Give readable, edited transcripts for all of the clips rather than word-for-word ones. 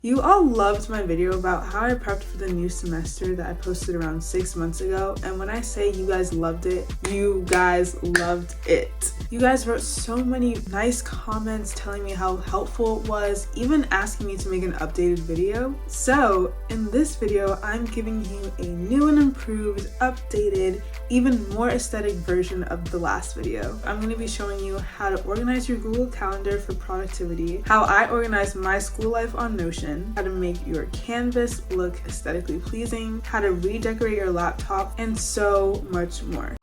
You all loved my video about how I prepped for the new semester that I posted around 6 months ago, and when I say you guys loved it, you guys loved it. You guys wrote so many nice comments telling me how helpful it was, even asking me to make an updated video. So in this video, I'm giving you a new and improved, updated, even more aesthetic version of the last video. I'm going to be showing you how to organize your Google Calendar for productivity, how I organize my school life on Notion, how to make your canvas look aesthetically pleasing, how to redecorate your laptop, and so much more.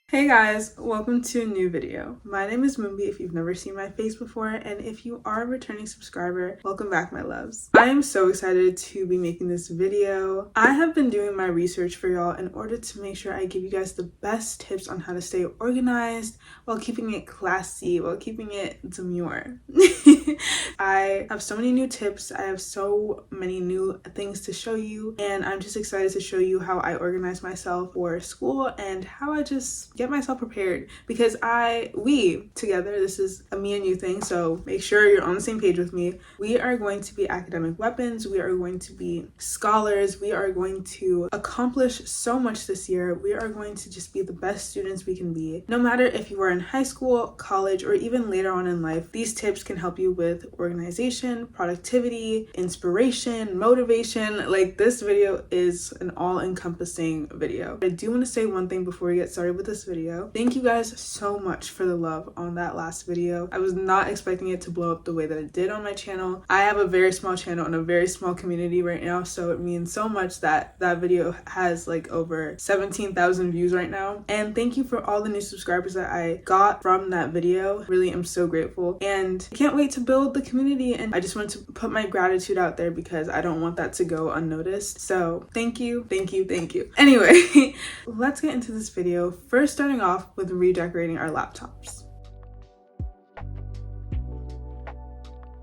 Hey guys, welcome to a new video. My name is MUMBI if you've never seen my face before, and if you are a returning subscriber, welcome back my loves. I am so excited to be making this video. I have been doing my research for y'all in order to make sure I give you guys the best tips on how to stay organized while keeping it classy, while keeping it demure. I have so many new tips, I have so many new things to show you, and I'm just excited to show you how I organize myself for school and how I just get myself prepared, because we together, this is a me and you thing, so make sure you're on the same page with me. We are going to be academic weapons, we are going to be scholars, we are going to accomplish so much this year. We are going to just be the best students we can be. No matter if you are in high school, college, or even later on in life, these tips can help you with organization, productivity, inspiration, motivation. Like, this video is an all-encompassing video. I do want to say one thing before we get started with this video. Thank you guys so much for the love on that last video. I was not expecting it to blow up the way that it did on my channel. I have a very small channel and a very small community right now, so it means so much that that video has like over 17,000 views right now. And thank you for all the new subscribers that I got from that video. Really am so grateful, and I can't wait to build the community, and I just wanted to put my gratitude out there because I don't want that to go unnoticed. So thank you, thank you, thank you. Anyway, let's get into this video. First, starting off with redecorating our laptops.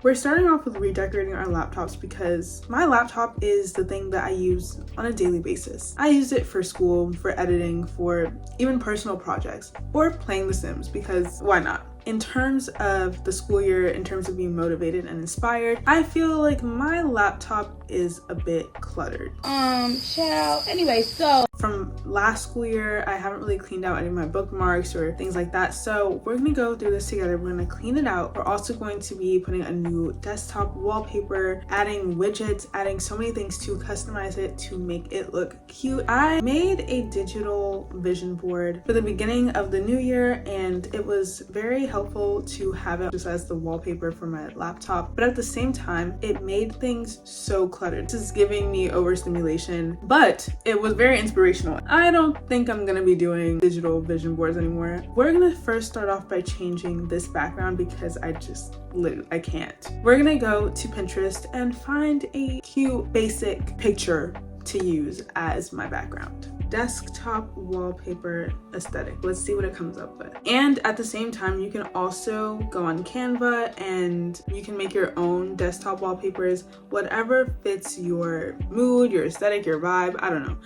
We're starting off with redecorating our laptops because my laptop is the thing that I use on a daily basis. I use it for school, for editing, for even personal projects, or playing The Sims, because why not? In terms of the school year, in terms of being motivated and inspired, I feel like my laptop is a bit cluttered. Child. Anyway, so from last school year, I haven't really cleaned out any of my bookmarks or things like that. So we're gonna go through this together. We're gonna clean it out. We're also going to be putting a new desktop wallpaper, adding widgets, adding so many things to customize it to make it look cute. I made a digital vision board for the beginning of the new year, and it was very helpful to have it just as the wallpaper for my laptop, but at the same time it made things so cluttered. This is giving me overstimulation, but it was very inspirational. I don't think I'm gonna be doing digital vision boards anymore. We're gonna first start off by changing this background because I can't. We're gonna go to Pinterest and find a cute basic picture to use as my background. Desktop wallpaper aesthetic. Let's see what it comes up with. And at the same time, you can also go on Canva and you can make your own desktop wallpapers, whatever fits your mood, your aesthetic, your vibe, I don't know.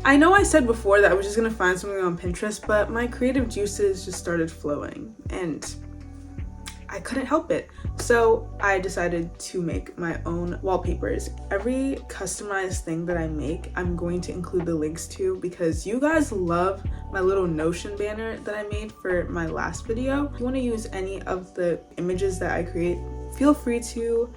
I know I said before that I was just gonna find something on Pinterest, but my creative juices just started flowing and I couldn't help it. So I decided to make my own wallpapers. Every customized thing that I make, I'm going to include the links to, because you guys love my little Notion banner that I made for my last video. If you want to use any of the images that I create, feel free to.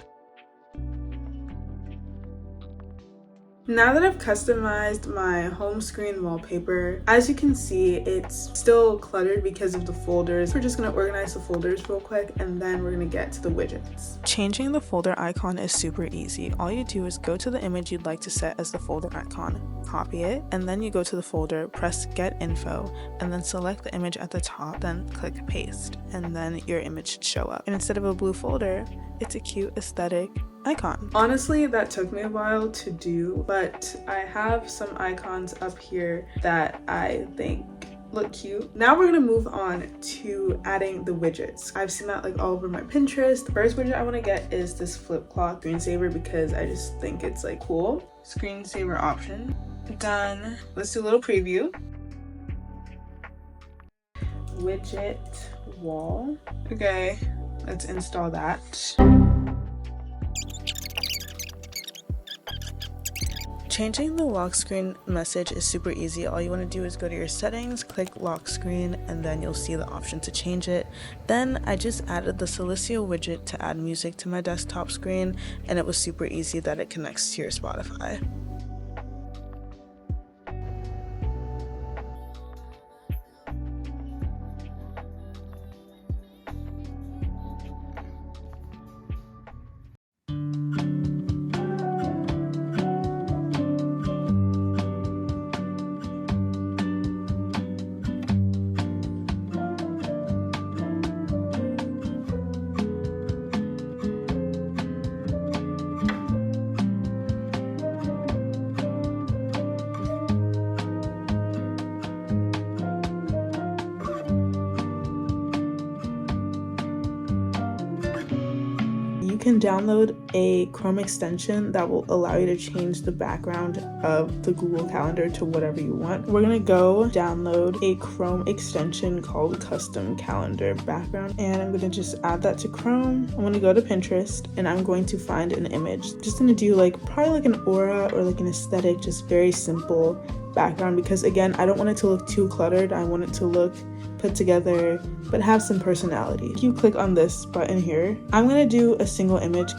Now that I've customized my home screen wallpaper, as you can see, it's still cluttered because of the folders. We're just gonna organize the folders real quick, and then we're gonna get to the widgets. Changing the folder icon is super easy. All you do is go to the image you'd like to set as the folder icon, copy it, and then you go to the folder, press get info, and then select the image at the top, then click paste, and then your image should show up. And instead of a blue folder, it's a cute aesthetic icon. Honestly, that took me a while to do, but I have some icons up here that I think look cute. Now we're gonna move on to adding the widgets. I've seen that like all over my Pinterest. The first widget I want to get is this flip clock screensaver because I just think it's like cool. Screensaver option. Done. Let's do a little preview. Widget wall. Okay, let's install that. Changing the lock screen message is super easy. All you want to do is go to your settings, click lock screen, and then you'll see the option to change it. Then I just added the Silicio widget to add music to my desktop screen, and it was super easy that it connects to your Spotify. You can download a Chrome extension that will allow you to change the background of the Google Calendar to whatever you want. We're gonna go download a Chrome extension called Custom Calendar Background, and I'm gonna just add that to Chrome. I'm gonna go to Pinterest and I'm going to find an image. Just gonna do probably like an aura or like an aesthetic, just very simple background, because again, I don't want it to look too cluttered. I want it to look put together but have some personality. If you click on this button here, I'm gonna do a single image.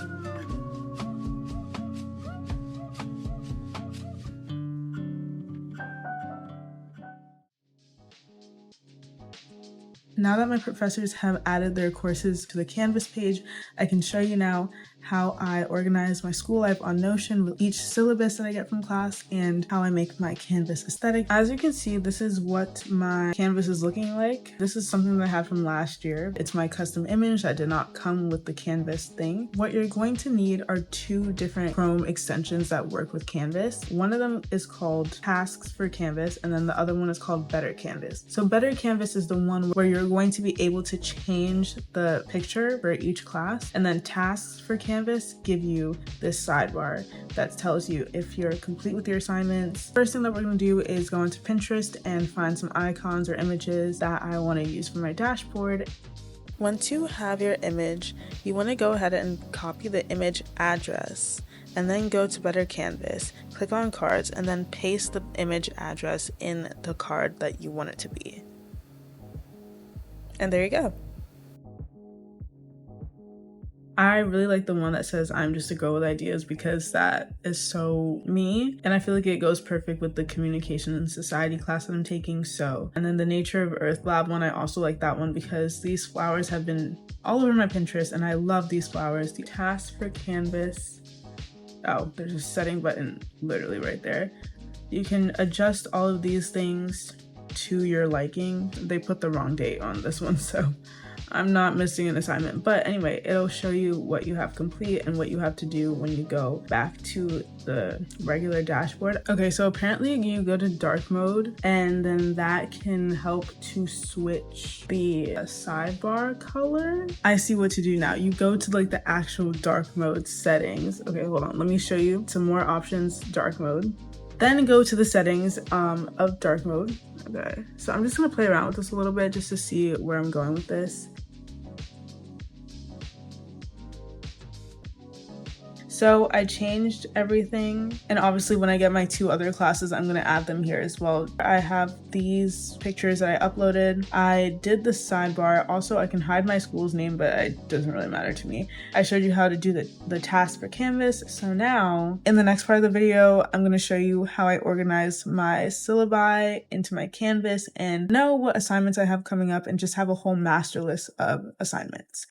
Now that my professors have added their courses to the Canvas page, I can show you now how I organize my school life on Notion with each syllabus that I get from class and how I make my Canvas aesthetic. As you can see, this is what my Canvas is looking like. This is something that I had from last year. It's my custom image that did not come with the Canvas thing. What you're going to need are two different Chrome extensions that work with Canvas. One of them is called Tasks for Canvas, and then the other one is called Better Canvas. So Better Canvas is the one where you're going to be able to change the picture for each class, and then Tasks for Canvas give you this sidebar that tells you if you're complete with your assignments. First thing that we're going to do is go into Pinterest and find some icons or images that I want to use for my dashboard. Once you have your image, you want to go ahead and copy the image address and then go to Better Canvas, click on cards, and then paste the image address in the card that you want it to be. And there you go. I really like the one that says I'm just a girl with ideas, because that is so me, and I feel like it goes perfect with the communication and society class that I'm taking. So, and then the nature of Earth lab one, I also like that one because these flowers have been all over my Pinterest and I love these flowers. The task for Canvas, oh, there's a setting button literally right there. You can adjust all of these things to your liking. They put the wrong date on this one, so I'm not missing an assignment, but anyway, it'll show you what you have complete and what you have to do when you go back to the regular dashboard. Okay, so apparently you go to dark mode, and then that can help to switch the sidebar color. I see what to do now. You go to the actual dark mode settings. Okay, hold on, let me show you some more options. Dark mode, then go to the settings of dark mode. Okay, so I'm just gonna play around with this a little bit just to see where I'm going with this. So I changed everything, and obviously when I get my two other classes, I'm gonna add them here as well. I have these pictures that I uploaded. I did the sidebar. Also, I can hide my school's name, but it doesn't really matter to me. I showed you how to do the task for Canvas. So now, in the next part of the video, I'm gonna show you how I organize my syllabi into my Canvas and know what assignments I have coming up and just have a whole master list of assignments.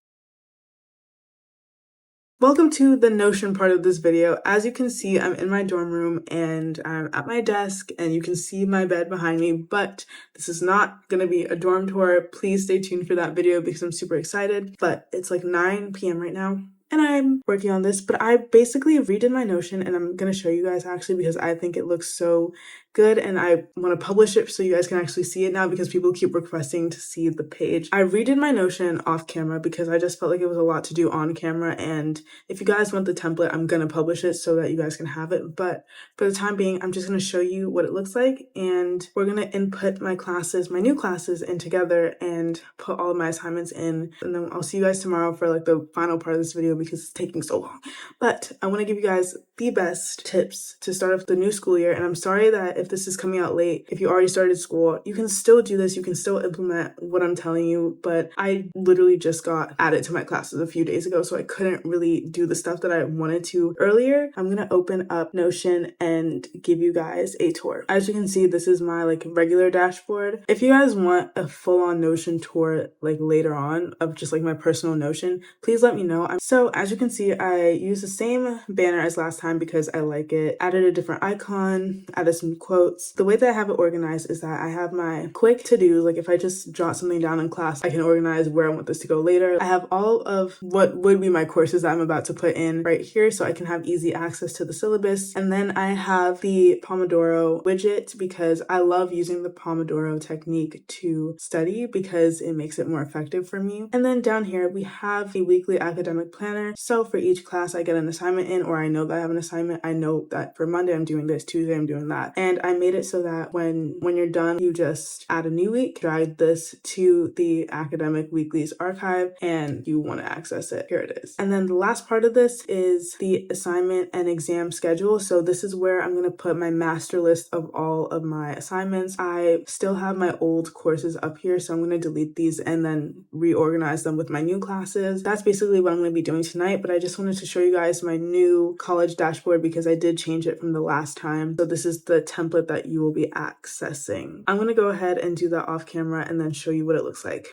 Welcome to the Notion part of this video. As you can see, I'm in my dorm room and I'm at my desk, and you can see my bed behind me, but this is not gonna be a dorm tour. Please stay tuned for that video because I'm super excited. But it's like 9 p.m. right now, and I'm working on this, but I basically redid my Notion, and I'm gonna show you guys actually because I think it looks so good and I want to publish it so you guys can actually see it now because people keep requesting to see the page. I redid my Notion off camera because I just felt like it was a lot to do on camera, and if you guys want the template, I'm gonna publish it so that you guys can have it, but for the time being, I'm just gonna show you what it looks like, and we're gonna input my classes, my new classes in together and put all of my assignments in, and then I'll see you guys tomorrow for like the final part of this video because it's taking so long. But I want to give you guys the best tips to start off the new school year, and I'm sorry that if this is coming out late, if you already started school, you can still do this, you can still implement what I'm telling you, but I literally just got added to my classes a few days ago, so I couldn't really do the stuff that I wanted to earlier. I'm gonna open up Notion and give you guys a tour. As you can see, this is my like regular dashboard. If you guys want a full-on Notion tour like later on of just like my personal Notion, please let me know. So as you can see, I use the same banner as last time because I like it. Added a different icon, added some quotes. The way that I have it organized is that I have my quick to-dos, like if I just jot something down in class, I can organize where I want this to go later. I have all of what would be my courses that I'm about to put in right here so I can have easy access to the syllabus. And then I have the Pomodoro widget because I love using the Pomodoro technique to study because it makes it more effective for me. And then down here we have a weekly academic planner. So for each class I get an assignment in, or I know that I have an assignment, I know that for Monday I'm doing this, Tuesday I'm doing that. And I made it so that when you're done, you just add a new week, drag this to the academic weeklies archive, and you want to access it. Here it is. And then the last part of this is the assignment and exam schedule. So this is where I'm going to put my master list of all of my assignments. I still have my old courses up here, so I'm going to delete these and then reorganize them with my new classes. That's basically what I'm going to be doing tonight, but I just wanted to show you guys my new college dashboard because I did change it from the last time. So this is the template that you will be accessing. I'm going to go ahead and do that off camera and then show you what it looks like.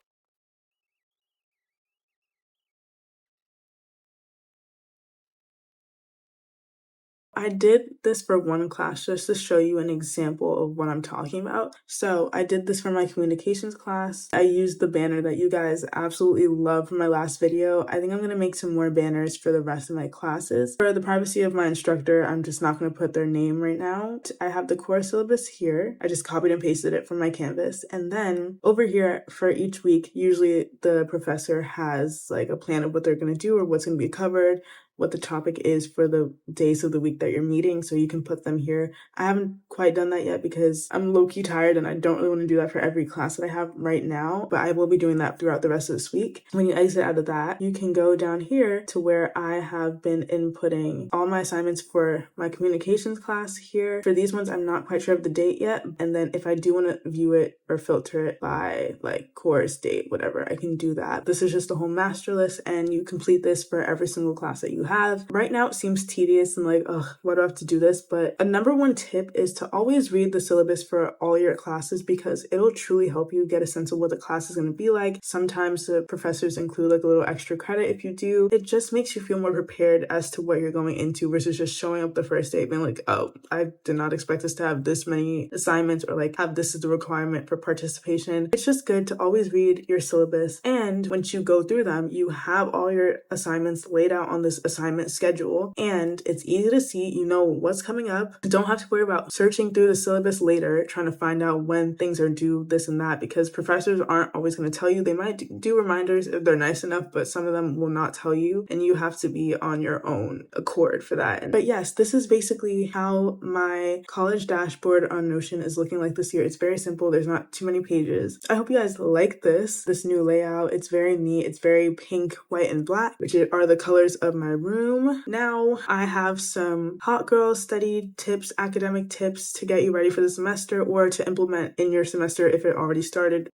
I did this for one class just to show you an example of what I'm talking about. So I did this for my communications class. I used the banner that you guys absolutely love from my last video. I think I'm going to make some more banners for the rest of my classes. For the privacy of my instructor, I'm just not going to put their name right now. I have the core syllabus here. I just copied and pasted it from my Canvas. And then over here for each week, usually the professor has like a plan of what they're going to do or what's going to be covered, what the topic is for the days of the week that you're meeting, so you can put them here. I haven't quite done that yet because I'm low-key tired and I don't really want to do that for every class that I have right now, but I will be doing that throughout the rest of this week. When you exit out of that, you can go down here to where I have been inputting all my assignments for my communications class here. For these ones, I'm not quite sure of the date yet, and then if I do want to view it or filter it by like course date, whatever, I can do that. This is just a whole master list, and you complete this for every single class that you have. Right now it seems tedious and like, ugh, why do I have to do this? But a number one tip is to always read the syllabus for all your classes because it'll truly help you get a sense of what the class is going to be like. Sometimes the professors include like a little extra credit if you do. It just makes you feel more prepared as to what you're going into versus just showing up the first day being like, oh, I did not expect us to have this many assignments or like have this as the requirement for participation. It's just good to always read your syllabus, and once you go through them, you have all your assignments laid out on this assignment schedule, and it's easy to see. You know what's coming up. You don't have to worry about searching through the syllabus later trying to find out when things are due, this and that, because professors aren't always going to tell you. They might do reminders if they're nice enough, but some of them will not tell you, and you have to be on your own accord for that. But yes, this is basically how my college dashboard on Notion is looking like this year. It's very simple. There's not too many pages. I hope you guys like this new layout. It's very neat. It's very pink, white, and black, which are the colors of my room. Now I have some hot girl study tips, academic tips to get you ready for the semester or to implement in your semester if it already started.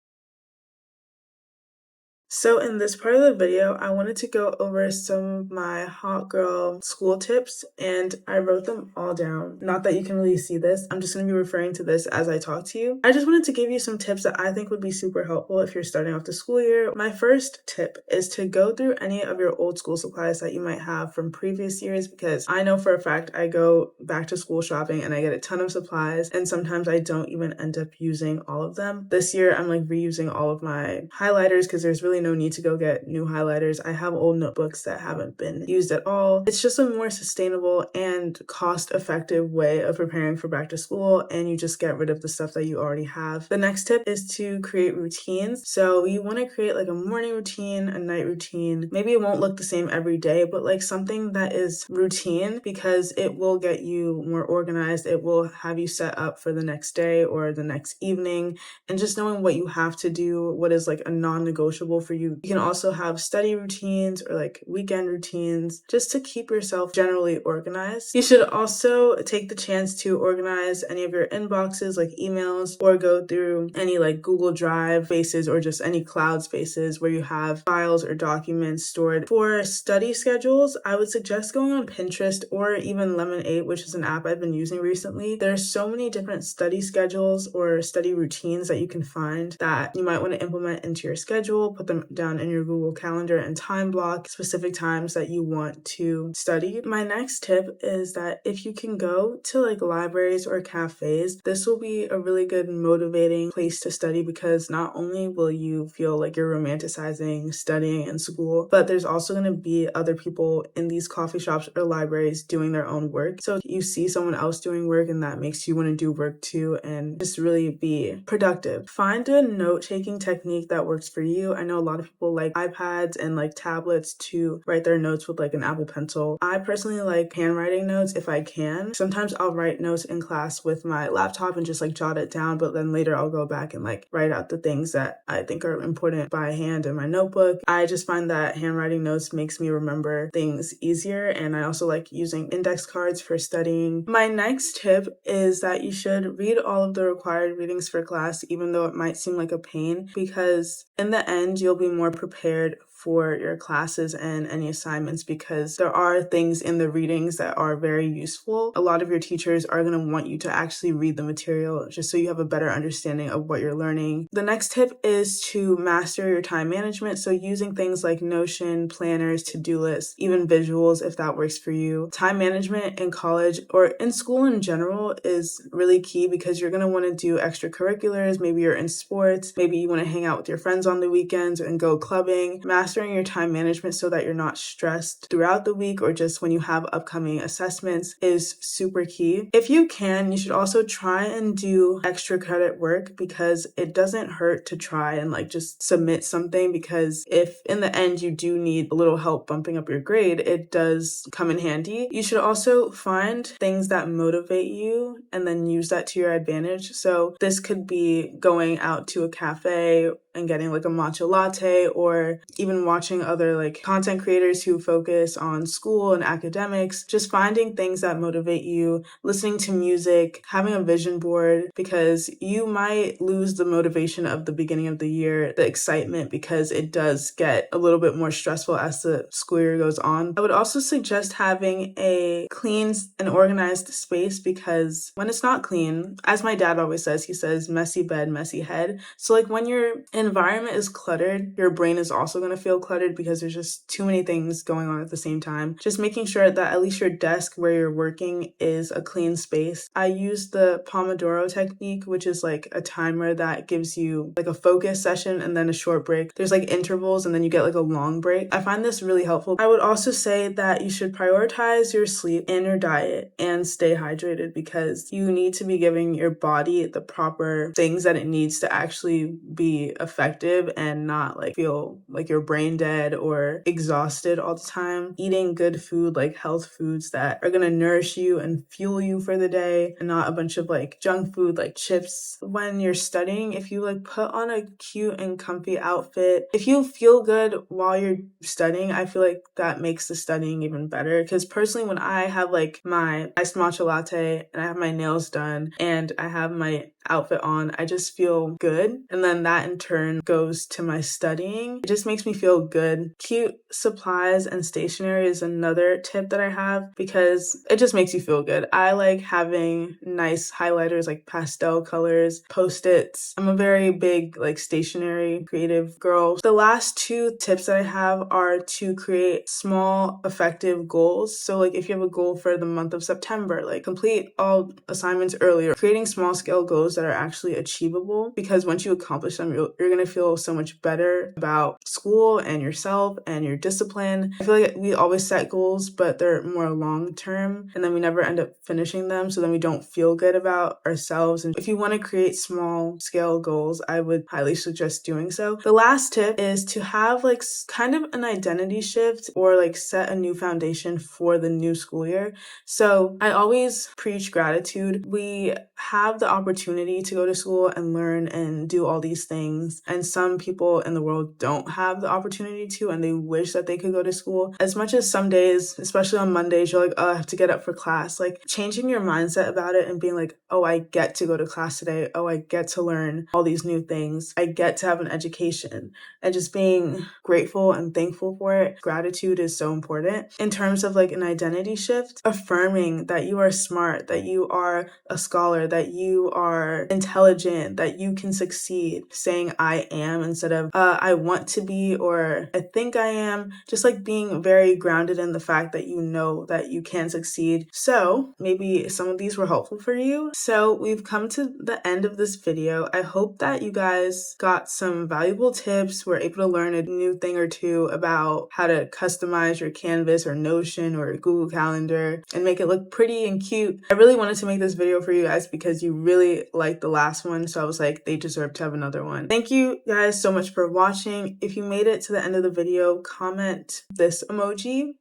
So in this part of the video, I wanted to go over some of my hot girl school tips, and I wrote them all down. Not that you can really see this. I'm just going to be referring to this as I talk to you. I just wanted to give you some tips that I think would be super helpful if you're starting off the school year. My first tip is to go through any of your old school supplies that you might have from previous years, because I know for a fact I go back to school shopping and I get a ton of supplies, and sometimes I don't even end up using all of them. This year, I'm like reusing all of my highlighters because there's really no need to go get new highlighters. I have old notebooks that haven't been used at all. It's just a more sustainable and cost-effective way of preparing for back to school, and you just get rid of the stuff that you already have. The next tip is to create routines. So you want to create like a morning routine, a night routine. Maybe it won't look the same every day, but like something that is routine, because it will get you more organized. It will have you set up for the next day or the next evening, and just knowing what you have to do, what is like a non-negotiable for you. You can also have study routines or like weekend routines just to keep yourself generally organized. You should also take the chance to organize any of your inboxes, like emails, or go through any like Google Drive spaces or just any cloud spaces where you have files or documents stored. For study schedules, I would suggest going on Pinterest or even Lemon8, which is an app I've been using recently. There's so many different study schedules or study routines that you can find that you might want to implement into your schedule. Put them down in your Google Calendar and time block specific times that you want to study. My next tip is that if you can go to like libraries or cafes, this will be a really good motivating place to study, because not only will you feel like you're romanticizing studying in school, but there's also going to be other people in these coffee shops or libraries doing their own work. So you see someone else doing work and that makes you want to do work too and just really be productive. Find a note-taking technique that works for you. I know a lot of people like iPads and like tablets to write their notes with like an Apple Pencil. I personally like handwriting notes if I can. Sometimes I'll write notes in class with my laptop and just like jot it down, but then later I'll go back and like write out the things that I think are important by hand in my notebook. I just find that handwriting notes makes me remember things easier, and I also like using index cards for studying. My next tip is that you should read all of the required readings for class, even though it might seem like a pain, because in the end you'll be more prepared for your classes and any assignments, because there are things in the readings that are very useful. A lot of your teachers are going to want you to actually read the material just so you have a better understanding of what you're learning. The next tip is to master your time management. So using things like Notion, planners, to-do lists, even visuals if that works for you. Time management in college or in school in general is really key, because you're going to want to do extracurriculars. Maybe you're in sports, maybe you want to hang out with your friends on the weekends and go clubbing. Mastering your time management so that you're not stressed throughout the week or just when you have upcoming assessments is super key. If you can, you should also try and do extra credit work, because it doesn't hurt to try and like just submit something, because if in the end you do need a little help bumping up your grade, it does come in handy. You should also find things that motivate you and then use that to your advantage. So this could be going out to a cafe and getting like a matcha latte, or even watching other like content creators who focus on school and academics, just finding things that motivate you, listening to music, having a vision board, because you might lose the motivation of the beginning of the year, the excitement, because it does get a little bit more stressful as the school year goes on. I would also suggest having a clean and organized space, because when it's not clean, as my dad always says, he says, messy bed, messy head. So like when your environment is cluttered, your brain is also going to feel cluttered, because there's just too many things going on at the same time. Just making sure that at least your desk where you're working is a clean space. I use the Pomodoro technique, which is like a timer that gives you like a focus session and then a short break. There's like intervals and then you get like a long break. I find this really helpful. I would also say that you should prioritize your sleep and your diet and stay hydrated, because you need to be giving your body the proper things that it needs to actually be effective and not like feel like you're brain dead or exhausted all the time. Eating good food, like health foods that are going to nourish you and fuel you for the day, and not a bunch of like junk food like chips. When you're studying, if you like put on a cute and comfy outfit, if you feel good while you're studying, I feel like that makes the studying even better. Because personally, when I have like my iced matcha latte and I have my nails done and I have my outfit on, I just feel good, and then that in turn goes to my studying. It just makes me feel good. Cute supplies and stationery is another tip that I have, because it just makes you feel good. I like having nice highlighters, like pastel colors, post-its. I'm a very big like stationery creative girl. The last two tips that I have are to create small effective goals. So like if you have a goal for the month of September, like complete all assignments earlier, creating small scale goals that are actually achievable, because once you accomplish them, you're going gonna feel so much better about school and yourself and your discipline. I feel like we always set goals, but they're more long term, and then we never end up finishing them, so then we don't feel good about ourselves. And if you want to create small scale goals, I would highly suggest doing so. The last tip is to have like kind of an identity shift, or like set a new foundation for the new school year. So I always preach gratitude. We have the opportunity to go to school and learn and do all these things, and some people in the world don't have the opportunity to, and they wish that they could go to school. As much as some days, especially on Mondays, you're like, oh, I have to get up for class. Like, changing your mindset about it and being like, oh, I get to go to class today. Oh, I get to learn all these new things. I get to have an education, and just being grateful and thankful for it. Gratitude is so important. In terms of like an identity shift, affirming that you are smart, that you are a scholar, that you are intelligent, that you can succeed. Saying I am instead of I want to be or I think I am. Just like being very grounded in the fact that you know that you can succeed. So maybe some of these were helpful for you. So we've come to the end of this video. I hope that you guys got some valuable tips, were able to learn a new thing or two about how to customize your Canvas or Notion or Google Calendar and make it look pretty and cute. I really wanted to make this video for you guys because you really liked the last one, so I was like, they deserve to have another one. Thank you guys so much for watching. If you made it to the end of the video, comment this emoji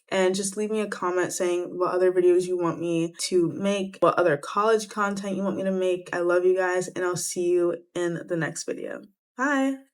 and just leave me a comment saying what other videos you want me to make, what other college content you want me to make. I love you guys, and I'll see you in the next video. Bye!